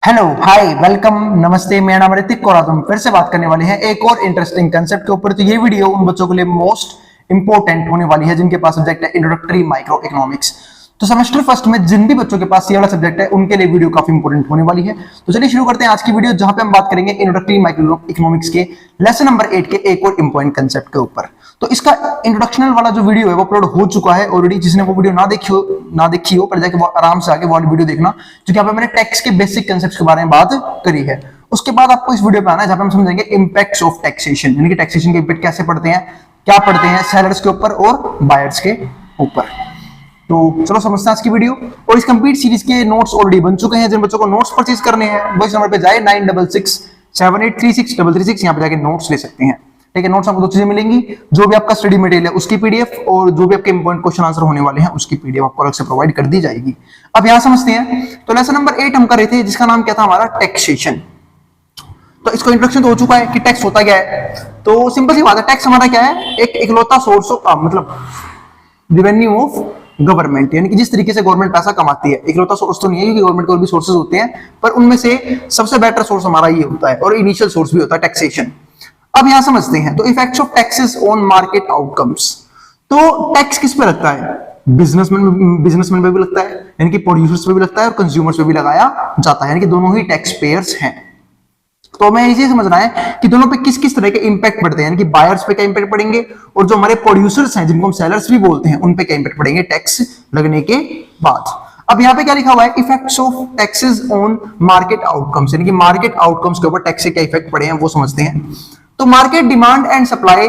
Hello hi welcome नमस्ते। मेरा नाम ऋतिक और आज हम फिर से बात करने वाले हैं एक और इंटरेस्टिंग कंसेप्ट के ऊपर। तो ये वीडियो उन बच्चों के लिए मोस्ट इंपॉर्टेंट होने वाली है जिनके पास सब्जेक्ट है इंट्रोडक्टरी माइक्रो इकोनॉमिक्स। तो सेमेस्टर फर्स्ट में जिन भी बच्चों के पास ये वाला सब्जेक्ट है उनके लिए वीडियो काफी इंपॉर्टेंट होने वाली है। तो चलिए शुरू करते हैं आज की वीडियो, जहां पे हम बात करेंगे इंट्रोडक्टरी माइक्रो इकोनॉमिक्स के लेसन नंबर 8 के एक और इंपॉर्टेंट कंसेप्ट के ऊपर। तो इसका इंट्रोडक्शनल वाला जो वीडियो है वो अपलोड हो चुका है ऑलरेडी। जिसने वो वीडियो ना देखी हो पर जाके वो आराम से आगे वो वाली वीडियो देखना, क्योंकि यहाँ पे मैंने टैक्स के बेसिक कंसेप्ट्स के बारे में बात करी है। उसके बाद आपको इस वीडियो पे आना है जहां पे हम समझेंगे इंपैक्ट्स ऑफ टैक्सेशन, यानी कि टैक्सेशन के इम्पैक्ट कैसे पड़ते हैं, क्या पड़ते हैं सेलर्स के ऊपर और बायर्स के ऊपर। तो चलो समझते हैं आज की वीडियो। और इस कंप्लीट सीरीज के नोट्स ऑलरेडी बन चुके हैं। जिन बच्चों को नोट्स परचेज करने हैं वो इस नंबर पे जाए 9667836336 यहाँ पे जाके नोट्स ले सकते हैं। ठीक है, नोट्स आपको दो चीजें मिलेंगी, जो भी आपका स्टडी मटेरियल है उसकी पीडीएफ और जो भी आपके इंपॉर्टेंट क्वेश्चन आंसर होने वाले हैं उसकी पीडीएफ आपको अलग से प्रोवाइड कर दी जाएगी। अब यहां समझते हैं। तो लेसन नंबर 8 हम कर रहे थे जिसका नाम क्या था हमारा, टैक्सेशन। तो इसको इंट्रोडक्शन तो हो चुका है कि टैक्स होता क्या है। तो सिंपल सी बात है, टैक्स हमारा क्या है, एक इकलौता सोर्स ऑफ मतलब रेवेन्यू ऑफ गवर्नमेंट, यानी कि जिस तरीके से गवर्नमेंट पैसा कमाती है। इकलौता सोर्स तो नहीं है क्योंकि गवर्नमेंट को भी सोर्सेज होते हैं, पर उनमें से सबसे बेटर सोर्स हमारा ये होता है और इनिशियल सोर्स भी होता है टैक्सेशन। अब यहां समझते हैं। तो effects of taxes on market outcomes. तो टैक्स किस पे लगता है, बिजनेसमैन पे भी लगता है, यानी कि प्रोड्यूसर्स पे भी लगता है और कंज्यूमर्स पे भी लगाया जाता है, यानी कि दोनों ही टैक्स पेयर्स हैं। तो हमें इसे समझना है कि दोनों पे किस किस तरह के इंपैक्ट पड़ते हैं, यानी कि बायर्स पे क्या इंपैक्ट पड़ेंगे और जो हमारे प्रोड्यूसर्स हैं जिनको हम सेलर्स भी बोलते हैं उन पे क्या इंपैक्ट पड़ेंगे टैक्स लगने के बाद। अब यहाँ पे क्या लिखा हुआ है, effects of taxes on market outcomes, यानी कि मार्केट आउटकम्स के ऊपर टैक्स से क्या इफेक्ट पड़े हैं वो समझते हैं। तो market demand and supply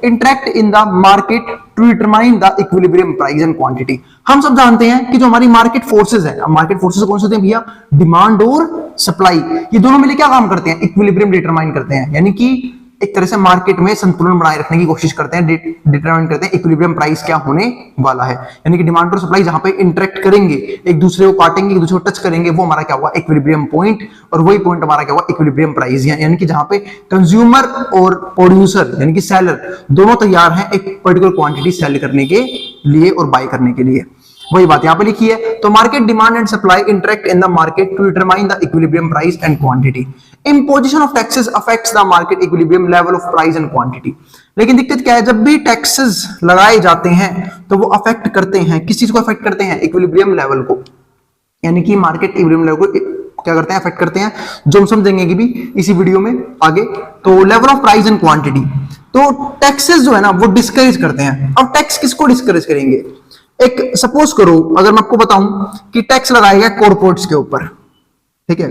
interact in the market to determine the equilibrium price and quantity. हम सब जानते हैं कि जो हमारी मार्केट फोर्सेज है, अब मार्केट फोर्सेज कौन से होते हैं भैया, डिमांड और सप्लाई, ये दोनों मिलकर क्या काम करते हैं, इक्विलिब्रियम डिटरमाइन करते हैं, यानी कि एक तरह से मार्केट में संतुलन बनाए रखने की कोशिश करते हैं, डिटरमाइन करते हैं इक्विलिब्रियम प्राइस क्या होने वाला है। यानी कि डिमांड और सप्लाई जहां पे इंटरेक्ट करेंगे, एक दूसरे को काटेंगे, एक दूसरे को टच करेंगे, वो हमारा क्या हुआ, इक्विलिब्रियम पॉइंट, और वही पॉइंट हमारा क्या हुआ, इक्विलिब्रियम प्राइस। यानी कि जहां पे कंज्यूमर और प्रोड्यूसर यानी कि सेलर दोनों तैयार हैं एक पर्टिकुलर क्वांटिटी सेल करने के लिए और बाय करने के लिए। वही बात यहां पे लिखी है। तो market demand and supply interact in the market to determine the equilibrium price and quantity. Imposition of taxes affects the market equilibrium level of price and quantity. लेकिन दिक्कत क्या है, जब भी टैक्सेस लगाए जाते हैं तो वो अफेक्ट करते हैं, किस चीज को अफेक्ट करते हैं, इक्विलिब्रियम लेवल को, यानी कि मार्केट इक्विलिब्रियम लेवल को क्या करते हैं, अफेक्ट करते हैं, जो हम समझेंगे कि भी इसी वीडियो में आगे। तो level of price and quantity, तो टैक्सेस जो है ना वो डिस्करेज करते हैं। अब टैक्स किसको डिस्करेज करेंगे, एक सपोज करो अगर मैं आपको बताऊं कि टैक्स लगाया गया कॉर्पोरेट्स के ऊपर, ठीक है,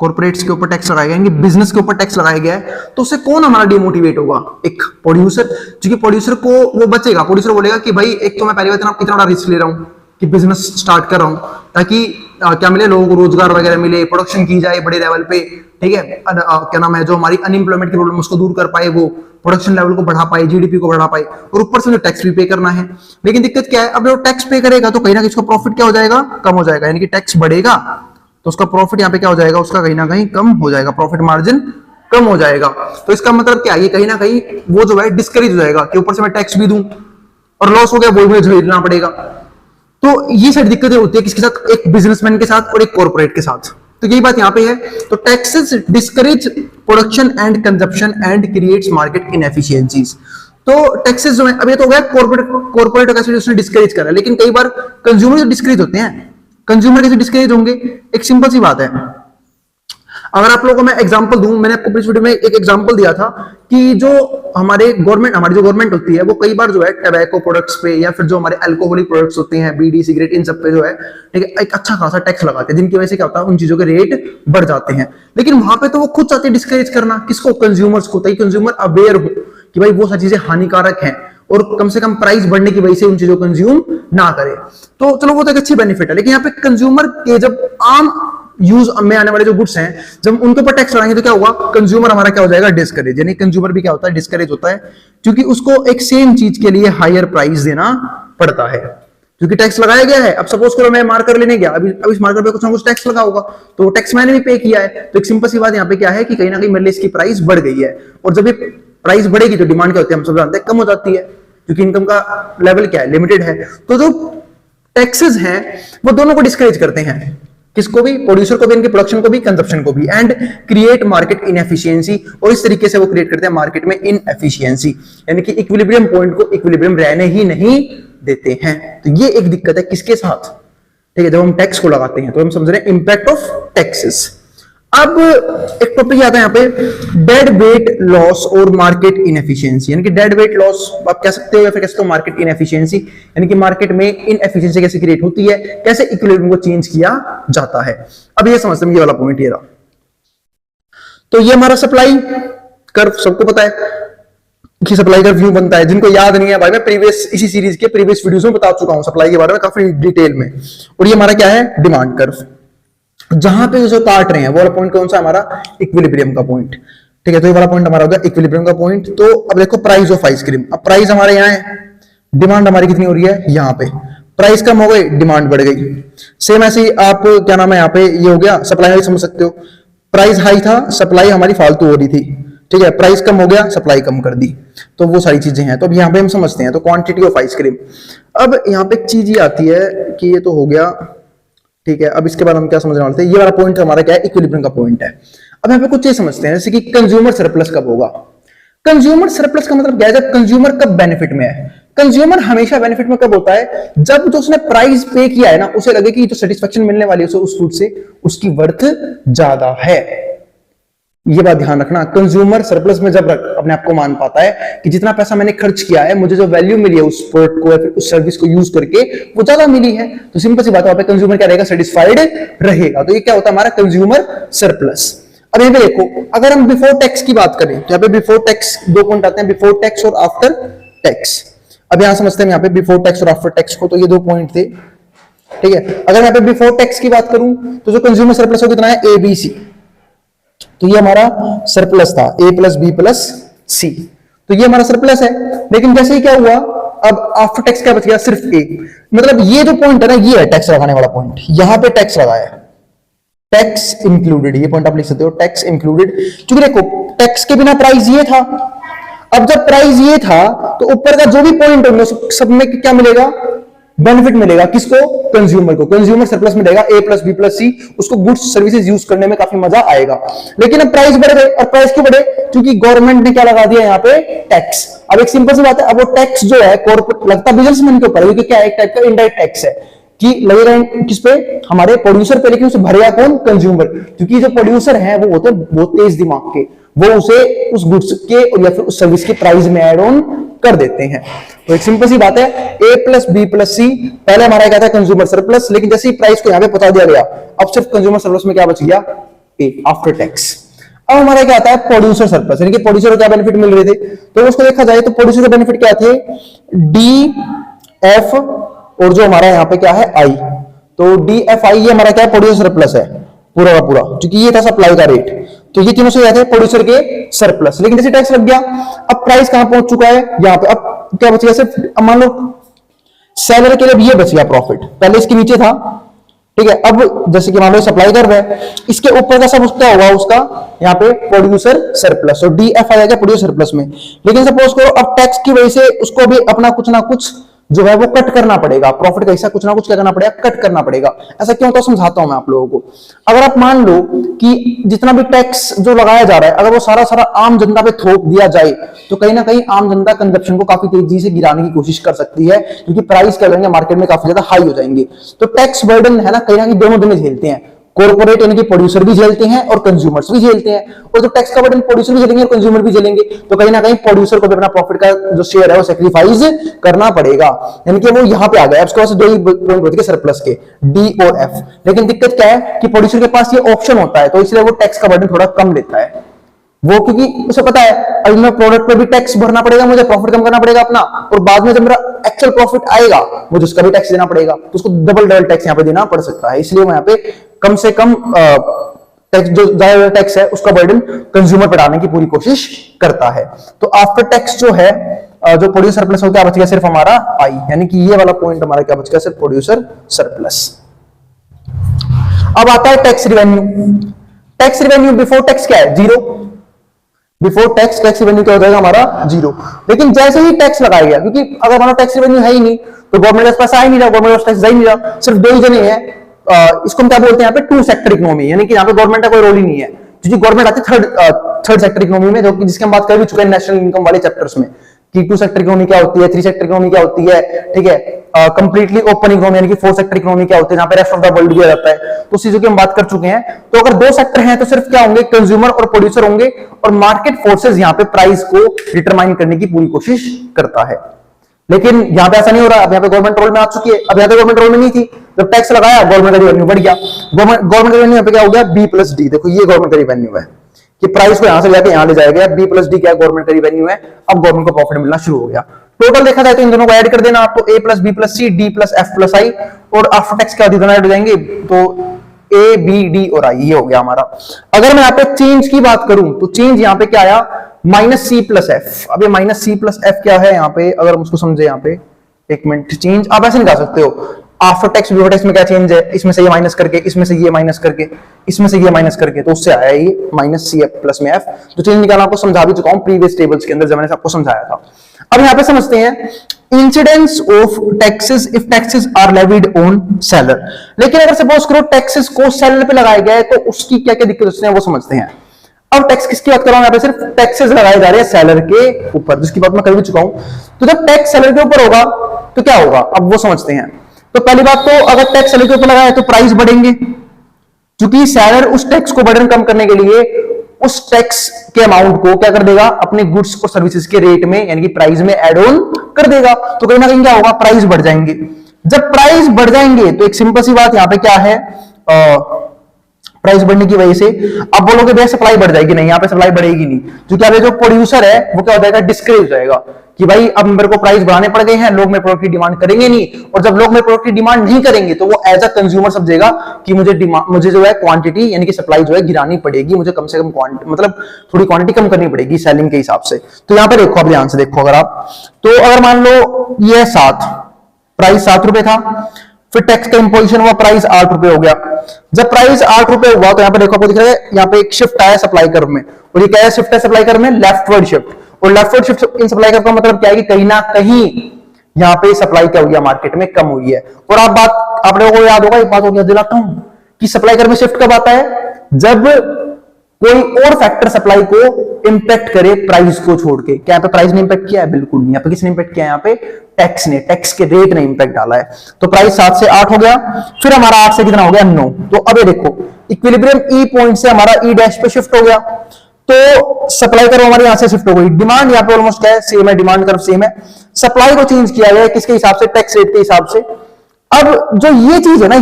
कॉर्पोरेट्स के ऊपर टैक्स लगाया गया, यानी बिजनेस के ऊपर टैक्स लगाया गया है, तो उससे कौन हमारा डिमोटिवेट होगा, एक प्रोड्यूसर। क्योंकि प्रोड्यूसर को वो बचेगा, प्रोड्यूसर बोलेगा कि भाई एक तो मैं पहली बात कितना बड़ा रिस्क ले रहा हूं कि बिजनेस स्टार्ट कर रहा हूं, ताकि क्या मिले, लोगों को रोजगार वगैरह मिले, प्रोडक्शन की जाए बड़े लेवल पे, ठीक है, क्या नाम है, जो हमारी अनएम्प्लॉयमेंट की प्रॉब्लम उसको दूर कर पाए, वो प्रोडक्शन लेवल को बढ़ा पाए, जीडीपी को बढ़ा पाए, और ऊपर से जो टैक्स भी पे करना है। लेकिन दिक्कत क्या है, अब जो टैक्स पे करेगा तो कहीं ना कहीं इसका प्रॉफिट क्या हो जाएगा, कम हो जाएगा, यानी कि टैक्स बढ़ेगा तो उसका प्रॉफिट यहाँ पे क्या हो जाएगा, उसका कहीं ना कहीं कम हो जाएगा, प्रॉफिट मार्जिन कम हो जाएगा। तो इसका मतलब क्या है, ये कहीं ना कहीं वो जो है डिस्करेज हो जाएगा कि ऊपर से मैं टैक्स भी दूं और लॉस हो गया वो मुझे झेलना पड़ेगा। तो ये सारी दिक्कतें होती है किसके साथ, एक बिजनेसमैन के साथ और एक कॉर्पोरेट के साथ। तो यही बात यहाँ पे है। तो taxes discourage production and consumption and creates market inefficiencies. तो टैक्सेस जो है, अब ये तो हो गया कॉर्पोरेट कैसे उसने डिस्करेज करा, लेकिन कई बार कंज्यूमर डिस्करेज होते हैं। कंज्यूमर कैसे डिस्करेज होंगे, एक सिंपल सी बात है। अगर आप लोगों को मैं एग्जांपल दूं, मैंने आपको पिछले वीडियो में एक एग्जांपल दिया था कि जो हमारी जो गवर्नमेंट होती है वो कई बार जो है टबैको प्रोडक्ट्स पे या फिर जो हमारे अल्कोहलिक प्रोडक्ट्स होते हैं, बीड़ी सिगरेट, इन सब पे जो है ठीक है एक अच्छा खासा टैक्स लगाते हैं, जिनकी वजह से क्या होता है, उन चीजों के रेट बढ़ जाते हैं। लेकिन वहां पे तो वो खुद चाहते हैं डिस्करेज करना, किसको, कंज्यूमर्स को, ताकि कंज्यूमर अवेयर हो कि भाई वो सारी चीजें हानिकारक हैं और कम से कम प्राइस बढ़ने की वजह से उन चीजों को कंज्यूम ना करे। तो चलो वो तो एक अच्छी बेनिफिट है। लेकिन यहाँ पे कंज्यूमर के जब आम यूज में आने वाले जो गुड्स हैं, जब उनके ऊपर टैक्स लगाएंगे तो क्या होगा, कंज्यूमर हमारा क्या हो जाएगा, डिस्करेज, यानी कंज्यूमर भी क्या होता है, डिस्करेज होता है, क्योंकि उसको एक सेम चीज के लिए हायर प्राइस देना पड़ता है क्योंकि टैक्स लगाया गया है। अब सपोज करो मैं मार्कर लेने गया, अभी इस मार्कर पे कुछ ना कुछ टैक्स लगा होगा, तो टैक्स मैंने भी पे किया है। तो एक सिंपल सी बात यहाँ पे क्या है कि कहीं ना कहीं मेरे लिए इसकी प्राइस बढ़ गई है, और जब ये प्राइस बढ़ेगी तो डिमांड क्या होती है, हम सब जानते हैं, कम हो जाती है, क्योंकि इनकम का लेवल क्या है, लिमिटेड है। तो जो टैक्सेस हैं वो दोनों को डिस्करेज करते हैं, किसको भी, प्रोड्यूसर को भी, इनकी प्रोडक्शन को भी, कंजप्शन को भी, एंड क्रिएट मार्केट इनएफिशिएंसी, और इस तरीके से वो क्रिएट करते हैं मार्केट में इनएफिशिएंसी, यानी कि इक्विलिब्रियम पॉइंट को इक्विलिब्रियम रहने ही नहीं देते हैं। तो ये एक दिक्कत है किसके साथ, ठीक है, जब हम टैक्स को लगाते हैं तो हम समझ रहे हैं इंपैक्ट ऑफ टैक्सेस। अब एक टॉपिक आता है यहाँ पे डेड वेट लॉस और मार्केट इनएफिशिएंसी, यानी कि डेड वेट लॉस आप कह सकते हो या फिर कह सकते हो मार्केट इनएफिशिएंसी, यानी कि मार्केट में इनएफिशिएंसी कैसे क्रिएट होती है, कैसे इक्विलिब्रियम को चेंज किया जाता है। अब ये समझते हैं, ये वाला पॉइंट ये रहा। तो ये हमारा सप्लाई कर्व सबको पता है कि सप्लाई कर्व यूं बनता है, जिनको याद नहीं है भाई मैं प्रीवियस इसी सीरीज के प्रीवियस वीडियोस में बता चुका हूं सप्लाई के बारे में काफी डिटेल में। और ये हमारा क्या है, डिमांड कर्व, जहां पे जो काट रहे हैं वो वाला पॉइंट कौन सा हमारा, इक्विलिब्रियम का पॉइंट, ठीक है। तो ये वाला पॉइंट हमारा होगा इक्विलिब्रियम का पॉइंट। तो अब देखो प्राइस ऑफ आइसक्रीम, अब प्राइस हमारे यहाँ है, डिमांड हमारी कितनी हो रही है, यहाँ पे प्राइस कम हो गई, डिमांड बढ़ गई। सेम ऐसे ही आप क्या नाम है, यहाँ पे ये हो गया सप्लाई, समझ सकते हो, प्राइस हाई था, सप्लाई हमारी फालतू हो रही थी, ठीक है, प्राइस कम हो गया, सप्लाई कम कर दी, तो वो सारी चीजें हैं। तो अब यहाँ पे हम समझते हैं, तो क्वांटिटी ऑफ आइसक्रीम। अब यहाँ पे एक चीज ये आती है कि ये तो हो गया, ठीक है। अब इसके बाद हम क्या समझने वाले थे, ये वाला पॉइंट हमारा क्या है, इक्विलिब्रियम का पॉइंट है। अब यहाँ पे कुछ चीज समझते हैं, जैसे कि कंज्यूमर सरप्लस कब होगा। कंज्यूमर सरप्लस का मतलब क्या है, जब कंज्यूमर कब बेनिफिट में है। कंज्यूमर हमेशा बेनिफिट में कब होता है, जब जो उसने प्राइस पे किया है ना, उसे लगे कि जो सेटिस्फेक्शन मिलने वाली है उसे उस फूड से, उसकी वर्थ ज्यादा है। ये बात ध्यान रखना, कंज्यूमर सरप्लस में जब अपने आप को मान पाता है कि जितना पैसा मैंने खर्च किया है, मुझे जो वैल्यू मिली है उस प्रोडक्ट को या फिर उस सर्विस को यूज करके वो ज्यादा मिली है, तो सिंपल सी बात है, कंज्यूमर क्या रहेगा, सेटिस्फाइड रहेगा। तो ये क्या होता है हमारा कंज्यूमर सरप्लस। अब यहाँ पे देखो, अगर हम बिफोर टैक्स की बात करें, तो यहाँ पे बिफोर टैक्स दो पॉइंट आते हैं, बिफोर टैक्स और आफ्टर टैक्स। अब यहां समझते हैं यहाँ पे बिफोर टैक्स और आफ्टर टैक्स को, तो ये दो पॉइंट थे, ठीक है। अगर यहाँ पे बिफोर टैक्स की बात करूं तो जो कंज्यूमर सरप्लस हो कितना है, ए बी सी, तो ये हमारा सरप्लस था, ए प्लस बी प्लस सी, तो ये हमारा सरप्लस है। लेकिन जैसे ही क्या हुआ, अब आफ्टर टैक्स क्या बच गया, सिर्फ ए, मतलब ये जो पॉइंट है ना, ये है टैक्स लगाने वाला पॉइंट, यहां पे टैक्स लगाया, टैक्स इंक्लूडेड, ये पॉइंट आप लिख सकते हो, टैक्स इंक्लूडेड। क्योंकि देखो टैक्स के बिना प्राइस ये था, अब जब प्राइस ये था तो ऊपर का जो भी पॉइंट होंगे सब में क्या मिलेगा, बेनिफिट मिलेगा, किसको, कंज्यूमर को, कंज्यूमर सरप्लस मिलेगा, ए प्लस बी प्लस सी, उसको गुड्स सर्विसेज यूज करने में काफी मजा आएगा। लेकिन अब प्राइस बढ़ गए, और प्राइस क्यों बढ़े, क्योंकि गवर्नमेंट ने क्या लगा दिया यहाँ पे, टैक्स। अब एक सिंपल सी बात है, अब वो टैक्स जो है कॉर्पोरेट लगता बिजनेसमैन के ऊपर, क्योंकि क्या एक टाइप का इनडायरेक्ट टैक्स है, कि लगेगा किस पे, हमारे प्रोड्यूसर पे, लेकिन उसे भरेगा कौन, कंज्यूमर, क्योंकि जो प्रोड्यूसर है वो होते हैं बहुत तेज दिमाग के, वो उसे उस गुड्स के या फिर उस सर्विस के प्राइस में ऐड ऑन कर देते हैं। तो एक सिंपल सी बात है, ए प्लस बी प्लस सी, पहले हमारा क्या था, कंज्यूमर सरप्लस, लेकिन जैसे ही प्राइस को यहां पे बता दिया गया, अब सिर्फ कंज्यूमर सरप्लस में क्या बच गया, ए आफ्टर टैक्स। अब हमारा क्या आता है, प्रोड्यूसर सरप्लस, यानी कि प्रोड्यूसर को क्या बेनिफिट मिल रहे थे, तो उसको देखा जाए तो प्रोड्यूसर के बेनिफिट क्या थे, डी एफ और जो हमारा यहाँ पे क्या है, आई, तो डी एफ आई, ये हमारा क्या है, प्रोड्यूसर सरप्लस है पूरा का पूरा, क्योंकि ये था सप्लाई का रेट, तो ये तीनों से थे प्रोड्यूसर के सरप्लस। लेकिन जैसे टैक्स लग गया, अब प्राइस कहां पहुंच चुका है, यहां पे, अब क्या बच गया, सिर्फ मान लो सेलर के लिए ये बच गया प्रॉफिट, पहले इसके नीचे था, ठीक है। अब जैसे कि मान लो सप्लाई कर रहे हैं, इसके ऊपर का सब क्या होगा, उसका यहाँ पे प्रोड्यूसर सरप्लस, और डी एफ आई आ गया प्रोड्यूसर सरप्लस में। लेकिन सपोज करो अब टैक्स की वजह से उसको भी अपना कुछ ना कुछ जो है वो कट करना पड़ेगा, प्रॉफिट का हिस्सा कुछ ना कुछ क्या करना पड़ेगा, कट करना पड़ेगा। ऐसा क्यों होता है समझाता हूं मैं आप लोगों को। अगर आप मान लो कि जितना भी टैक्स जो लगाया जा रहा है, अगर वो सारा सारा आम जनता पे थोप दिया जाए, तो कहीं ना कहीं आम जनता कंजप्शन को काफी तेजी से गिराने की कोशिश कर सकती है, क्योंकि प्राइस क्या करेंगे मार्केट में काफी ज्यादा हाई हो जाएंगे। तो टैक्स बर्डन है ना, कहीं ना कहीं दोनों जने झेलते हैं, कॉर्पोरेट यानी कि प्रोड्यूसर भी झेलते हैं और कंज्यूमर्स भी झेलते हैं, और जो टैक्स का बर्डन प्रोड्यूसर भी झेलेंगे और कंज्यूमर भी झेलेंगे, तो कहीं ना कहीं प्रोड्यूसर को भी अपना प्रॉफिट का जो शेयर है वो सैक्रिफाइस करना पड़ेगा, यानी कि वो यहां पे आ गया। उसके पास दो ही पॉइंट होते हैं सरप्लस के, डी और एफ। लेकिन दिक्कत क्या है कि प्रोड्यूसर के पास ये ऑप्शन होता है, तो इसलिए वो टैक्स का बर्डन थोड़ा कम लेता है वो, क्योंकि उसे पता है अभी मैं प्रोडक्ट पे भी टैक्स भरना पड़ेगा, मुझे प्रॉफिट कम करना पड़ेगा अपना, और बाद में जब मेरा एक्चुअल प्रॉफिट आएगा मुझे उसका भी टैक्स देना पड़ेगा, तो उसको डबल टैक्स यहाँ पे देना पड़ सकता है। इसलिए मैं यहाँ पे कम से कम टैक्स, जो ज्यादा टैक्स है उसका बर्डन कंज्यूमर पर डालने की पूरी कोशिश करता है। तो आफ्टर टैक्स जो है, जो प्रोड्यूसर सरप्लस होता है, बच गया सिर्फ हमारा आई, यानी कि ये वाला पॉइंट हमारा क्या बच गया, सिर्फ प्रोड्यूसर सरप्लस। अब आता है tax revenue. Tax revenue before tax क्या है, zero. Before tax tax revenue क्या हो जाएगा हमारा, जीरो। लेकिन जैसे ही टैक्स लगाया गया, क्योंकि अगर हमारा टैक्स रिवेन्यू है ही नहीं तो गवर्नमेंट के पास आ ही नहीं रहा, गवर्नमेंट टैक्स जा ही नहीं रहा, सिर्फ दो ही जने हैं, इसको हम क्या बोलते हैं यहाँ पे टू सेक्टर इकोनॉमी, यानी कि यहाँ पे गवर्नमेंट का कोई रोल ही नहीं है, क्योंकि गवर्नमेंट आती है थर्ड सेक्टर इकोनॉमी में, जो कि जिसकी हम बात कर भी चुके हैं नेशनल इनकम वाले चैप्टर्स में, कि टू सेक्टर इकोनॉमी क्या होती है, थ्री सेक्टर इकोनॉमी क्या होती है, ठीक है, कंप्लीटली ओपन इकोनॉमी यानी कि फोर सेक्टर इकोनॉमी क्या होती है, जहां पे रेस्ट ऑफ द वर्ल्ड भी आ जाता है। तो उस चीजों की हम बात कर चुके हैं। तो अगर दो सेक्टर हैं तो सिर्फ क्या होंगे, कंज्यूमर और प्रोड्यूसर होंगे, और मार्केट फोर्सेस यहाँ पे प्राइस को डिटरमाइन करने की पूरी कोशिश करता है। लेकिन यहाँ पे ऐसा नहीं हो रहा, अब यहाँ पे गवर्नमेंट रोल में आ चुकी है। अब यहाँ पे गवर्नमेंट रोल में नहीं थी, जब टैक्स लगाया गवर्नमेंट का रेवेन्यू बढ़ गया, गवर्नमेंट का रेवेन्यू यहाँ पे क्या हो गया, बी प्लस डी। देखो ये गवर्नमेंट का रेवेन्यू है कि प्राइस को यहां से जाके यहां ले जाया गया, बी प्लस डी क्या गवर्नमेंट का रेवेन्यू है। अब गवर्नमेंट को प्रॉफिट मिलना शुरू हो गया। टोटल देखा जाए तो इन दोनों को ऐड कर देना, तो A plus B plus C D plus F plus I, और आफ्टर टैक्स क्या दोनों ऐड हो जाएंगे, तो ए बी डी और आई, ये हो गया हमारा। अगर मैं यहाँ पे चेंज की बात करूं तो चेंज यहाँ पे क्या आया, माइनस सी प्लस एफ। अब ये माइनस सी प्लस एफ क्या है यहाँ पे, अगर हम उसको समझे यहाँ पे, एक मिनट, चेंज आप ऐसे निकाल सकते हो, आफ्टर टैक्स बिफोर टैक्स में क्या चेंज है, इसमें से ये माइनस करके, इसमें से ये माइनस करके, इसमें से ये माइनस करके, तो उससे आया ये माइनस सी एफ प्लस में एफ। तो चेंज निकालना आपको समझा भी चुका हूं प्रीवियस टेबल्स के अंदर जब मैंने आपको समझाया था। अब यहां पे समझते हैं incidence of taxes if taxes are levied on seller. लेकिन अगर सपोज करो टैक्सेस को सेलर पे लगाया गया है तो उसकी क्या क्या दिक्कत होती है वो समझते हैं। अब टैक्स किसकी बात कर रहा हूं, यहाँ पे सिर्फ टैक्सेस लगाए जा रहे हैं सेलर के ऊपर, जिसकी बात मैं कर भी चुका हूं। तो जब टैक्स सेलर के ऊपर होगा तो क्या होगा, अब वो समझते हैं। तो पहली बात तो अगर टैक्स सेलर के ऊपर लगाया है तो प्राइस बढ़ेंगे, क्योंकि सेलर उस टैक्स को बर्डन कम करने के लिए उस टैक्स के अमाउंट को क्या कर देगा, अपने गुड्स और सर्विसेज के रेट में यानी कि प्राइस में एड ऑन कर देगा। तो कहीं ना कहीं क्या होगा, प्राइस बढ़ जाएंगे। जब प्राइस बढ़ जाएंगे तो एक सिंपल सी बात यहां पे क्या है, प्राइस बढ़ने की वजह से अब बोलोगे भैया सप्लाई बढ़ जाएगी, नहीं, यहाँ पे सप्लाई बढ़ेगी नहीं, क्योंकि अब जो प्रोड्यूसर है वो क्या हो जाएगा, डिस्करेज हो जाएगा कि भाई अब मेरे को प्राइस बढ़ाने पड़ गए हैं, लोग मेरे प्रोडक्ट की डिमांड करेंगे नहीं, और जब लोग मेरे प्रोडक्ट की डिमांड नहीं करेंगे तो वो एज अ कंज्यूमर समझेगा कि मुझे जो है क्वांटिटी यानी कि सप्लाई जो है गिरानी पड़ेगी, मुझे कम से कम मतलब थोड़ी क्वांटिटी कम करनी पड़ेगी सेलिंग के हिसाब से। तो यहाँ पे देखो, आप ध्यान से देखो, अगर आप तो अगर मान लो ये 7 प्राइस 7 रुपए था, फिर टैक्स का इंपोजिशन हुआ, प्राइस 8 रुपए हो गया। जब प्राइस 8 रुपए हुआ तो यहाँ पे देखो, आपको दिख रहा है यहाँ पे एक शिफ्ट आया सप्लाई कर्व में, और ये क्या है, शिफ्ट है सप्लाई कर्व में, लेफ्टवर्ड शिफ्ट। और leftward shift in supply curve का मतलब क्या है कि कहीं ना कहीं यहाँ पे सप्लाई क्या हुई है, मार्केट में कम हुई है। और आप लोगों को याद होगा, एक बात हो गया दिलाता हूं कि सप्लाई कर्व में शिफ्ट कब आता है, जब कोई और फैक्टर सप्लाई को इंपैक्ट करे प्राइस को छोड़ के। क्या यहाँ पे प्राइस ने इंपैक्ट किया है, बिल्कुल नहीं। यहाँ पे किसने इंपैक्ट किया है, यहाँ पे टैक्स ने, टैक्स के रेट ने इंपैक्ट डाला है। तो प्राइस 7 से 8 हो गया, फिर हमारा 8 से कितना हो गया, 9। तो अब ये देखो इक्विलिब्रियम ई पॉइंट से हमारा ई डैश पे शिफ्ट हो गया, तो सप्लाई कर्व हमारे यहां से शिफ्ट हो गई। डिमांड यहाँ पे ऑलमोस्ट क्या है, सेम है, डिमांड कर्व सेम है। सप्लाई को चेंज किया गया किसके हिसाब से, टैक्स रेट के हिसाब से। अब जो ये चीज है ना,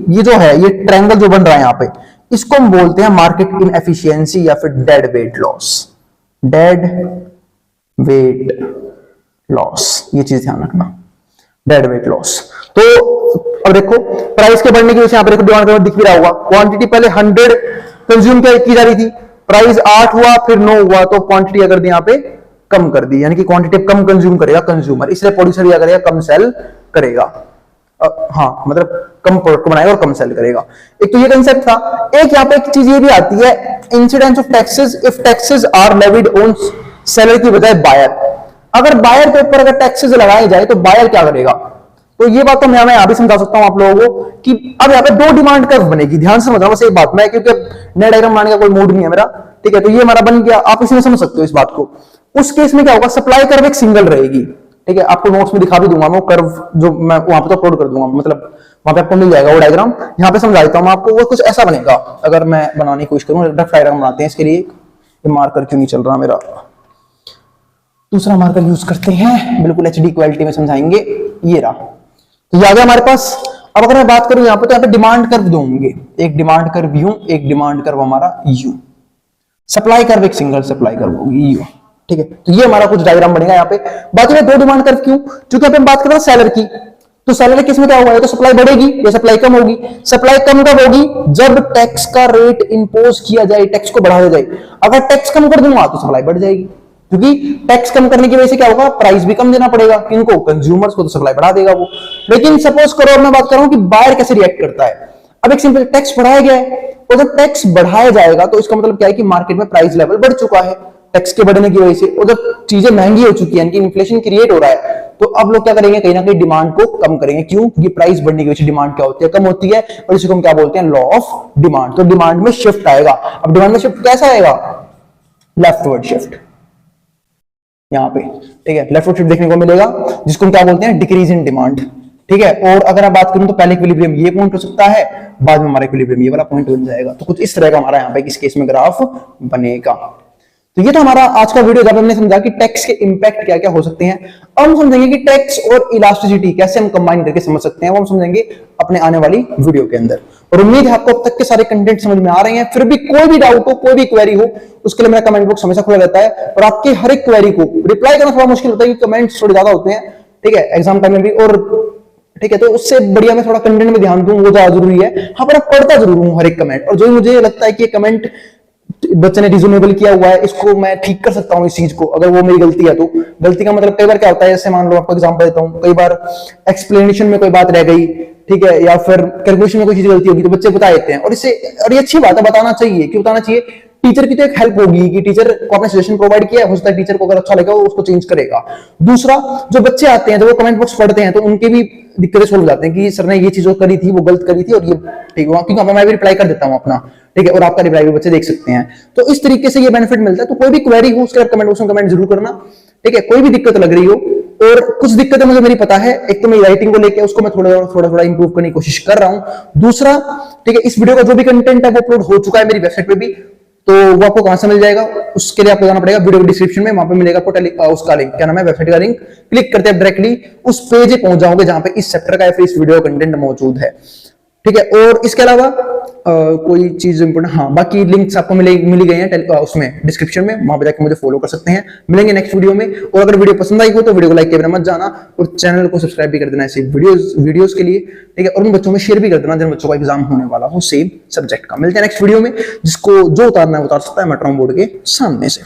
ये जो है, ये ट्रायंगल जो बन रहा है यहाँ पे, इसको हम बोलते हैं मार्केट इनएफिशिएंसी या फिर dead weight loss. Dead weight loss, ये चीज ध्यान रखना, डेड वेट लॉस। तो अब देखो प्राइस के बढ़ने की वजह से यहाँ पर डिमांड कर्व दिख भी रहा होगा। क्वांटिटी पहले 100 कंज्यूम की जा रही थी, प्राइस 8 हुआ, फिर 9 हुआ, तो क्वांटिटी अगर दी यहाँ पे कम कर दी, यानी कि क्वांटिटी कम कंज्यूम करेगा कंज्यूमर, इसलिए प्रोड्यूसर क्या करेगा, कम सेल करेगा। हाँ, मतलब कम प्रोडक्ट बनाएगा और कम सेल करेगा। एक तो ये कंसेप्ट था। एक यहाँ पे एक चीज ये भी आती है, incidence of taxes if taxes are levied on seller की बजाय बायर। अगर बायर के ऊपर अगर टैक्सेस लगाए जाए तो बायर क्या करेगा। तो ये बात तो मैं यहां भी समझा सकता हूं आप लोगों को कि अब यहाँ पे 2 डिमांड कर्व बनेगी। ध्यान से समझना बस एक बात में, क्योंकि नया डायग्राम बनाने का कोई मूड नहीं है मेरा, ठीक है। तो ये हमारा बन गया, आप इसमें समझ सकते हो इस बात को। उस केस में क्या होगा, सप्लाई कर्व एक सिंगल रहेगी, ठीक है। आपको नोट्स में दिखा भी दूंगा, वो कर्व जो मैं वहां पे तो अपलोड कर दूंगा, मतलब वहां पे आपको मिल जाएगा वो डायग्राम। यहाँ पे समझा देता हूं आपको, वो कुछ ऐसा बनेगा। अगर मैं बनाने की कोशिश करूं, रफ डायग्राम बनाते हैं इसके लिए। ये मार्कर क्यों नहीं चल रहा मेरा, दूसरा मार्कर यूज करते हैं, बिल्कुल एचडी क्वालिटी में समझाएंगे। ये रहा, तो ये आ गया हमारे पास। अब अगर मैं बात करूं यहाँ पे, तो यहाँ पे डिमांड कर्व दो होंगे, एक डिमांड कर्व यूं, एक डिमांड कर्व हमारा यूं। सप्लाई कर्व एक सिंगल सप्लाई कर्व होगी यूं, ठीक है। तो ये हमारा कुछ डायग्राम बनेगा यहाँ पे। बाकी में 2 डिमांड कर्व क्यों, क्योंकि हम बात कर रहे हैं सेलर की। तो सेलर केस में क्या होगा, तो सप्लाई बढ़ेगी या सप्लाई कम होगी। सप्लाई कम कब होगी, जब टैक्स का रेट इंपोज किया जाए, टैक्स को बढ़ाया जाए। अगर टैक्स कम कर दूंगा तो सप्लाई बढ़ जाएगी, क्योंकि टैक्स कम करने की वजह से क्या होगा, प्राइस भी कम देना पड़ेगा किनको, कंज्यूमर्स को, तो सप्लाई बढ़ा देगा वो। लेकिन सपोज करो मैं बात कर रहा हूं कि बायर कैसे रिएक्ट करता है। अब एक सिंपल, टैक्स बढ़ाया गया है, और जब टैक्स बढ़ाया जाएगा तो इसका मतलब क्या है कि मार्केट में प्राइस लेवल बढ़ चुका है टैक्स के बढ़ने की वजह से। और जब चीजें महंगी हो चुकी है, इनफलेशन क्रिएट हो रहा है, तो अब लोग क्या करेंगे, कहीं ना कहीं डिमांड को कम करेंगे। क्यों? क्योंकि प्राइस बढ़ने की वजह से डिमांड क्या होती है, कम होती है, और इसी को हम क्या बोलते हैं, लॉ ऑफ डिमांड। तो डिमांड में शिफ्ट आएगा। अब डिमांड में शिफ्ट कैसा आएगा, लेफ्टवर्ड शिफ्ट, यहाँ पे, ठीक है, लेफ्टवर्ड शिफ्ट देखने को मिलेगा, जिसको हम क्या बोलते हैं, डिक्रीज इन डिमांड। ठीक है, और अगर आप बात करूं तो पहले इक्विलिब्रियम ये पॉइंट हो सकता है, बाद में हमारा इक्विलिब्रियम ये वाला पॉइंट बन जाएगा। तो कुछ इस तरह का हमारा यहाँ पे इस केस में ग्राफ बनेगा। तो ये तो हमारा आज का वीडियो, जब हमने समझा कि टैक्स के इंपैक्ट क्या क्या हो सकते हैं। अब हम समझेंगे कि टैक्स और इलास्टिसिटी कैसे हम कंबाइन करके समझ सकते हैं, वो हम समझेंगे अपने आने वाली वीडियो के अंदर। और उम्मीद है आपको अब तक के सारे कंटेंट समझ में आ रहे हैं। फिर भी कोई भी डाउट हो, कोई भी क्वेरी हो, उसके लिए मेरा कमेंट बॉक्स हमेशा खुला रहता है, और आपके हर एक क्वेरी को रिप्लाई करना थोड़ा मुश्किल होता है, कि कमेंट्स थोड़े ज्यादा होते हैं, ठीक है, एग्जाम टाइम में भी, और ठीक है, तो उससे बढ़िया मैं थोड़ा कंटेंट में ध्यान दूं, वो ज्यादा जरूरी है। हाँ, पर पढ़ता जरूर हूं हर एक कमेंट, और जो मुझे लगता है कि ये कमेंट बच्चे ने रिजनेबल किया हुआ है, इसको मैं ठीक कर सकता हूं इस चीज को, अगर वो मेरी गलती है तो। गलती का मतलब कई बार क्या होता है, जैसे मान लो आपको एग्जांपल देता हूं, कई बार एक्सप्लेनेशन में कोई बात रह गई, ठीक है, या फिर कैलकुलेशन में कोई चीज गलती होगी, तो बच्चे बता देते हैं, और इससे, और ये अच्छी बात है, बताना चाहिए। क्यों बताना चाहिए? टीचर की तो एक हेल्प होगी कि टीचर को आपने सजेशन प्रोवाइड किया, हो सकता है टीचर को अगर अच्छा लगा वो उसको चेंज करेगा। दूसरा, जो बच्चे आते हैं, जब वो कमेंट बॉक्स पढ़ते हैं, तो उनके भी दिक्कतें सोल्व हो जाते हैं कि सर ने ये चीज करी थी, वो गलत करी थी, और ये ठीक हुआ, क्योंकि मैं भी रिप्लाई कर देता हूं अपना, ठीक है, और आपका रिप्लाई भी बच्चे देख सकते हैं। तो इस तरीके से ये बेनिफिट मिलता है। तो कोई भी क्वेरी हो, उसके कमेंट बॉक्स में कमेंट जरूर करना, ठीक है। कोई भी दिक्कत लग रही हो, और कुछ दिक्कतें मुझे मेरी पता है, एक तो मेरी राइटिंग को लेकर उसको मैं थोड़ा इंप्रूव करने की कोशिश कर रहा हूं। दूसरा, ठीक है, इस वीडियो का जो भी कंटेंट है वो अपलोड हो चुका है मेरी वेबसाइट पे भी, तो वो आपको कहां से मिल जाएगा, उसके लिए आपको जाना पड़ेगा वीडियो के डिस्क्रिप्शन में, वहां पे मिलेगा आपको उसका लिंक, क्या नाम है, वेबसाइट का लिंक। क्लिक करते हैं डायरेक्टली उस पेज पे पहुंच जाओगे जहां पे इस चैप्टर का या फिर इस वीडियो का कंटेंट मौजूद है, ठीक है। और इसके अलावा कोई चीज इंपोर्टेंट, हाँ, बाकी लिंक्स आपको मिली गई हैं उसमें डिस्क्रिप्शन में, वहां पे जाकर मुझे फॉलो कर सकते हैं। मिलेंगे नेक्स्ट वीडियो में, और अगर वीडियो पसंद आई हो तो वीडियो को लाइक करना मत जाना, और चैनल को सब्सक्राइब भी कर देना ऐसे वीडियोस के लिए, ठीक है, और उन बच्चों में शेयर भी कर देना जिन बच्चों का एग्जाम होने वाला हो सेम सब्जेक्ट का। मिलते हैं नेक्स्ट वीडियो में, जिसको जो उतारना है उतार सकता है मेट्रो बोर्ड के सामने से।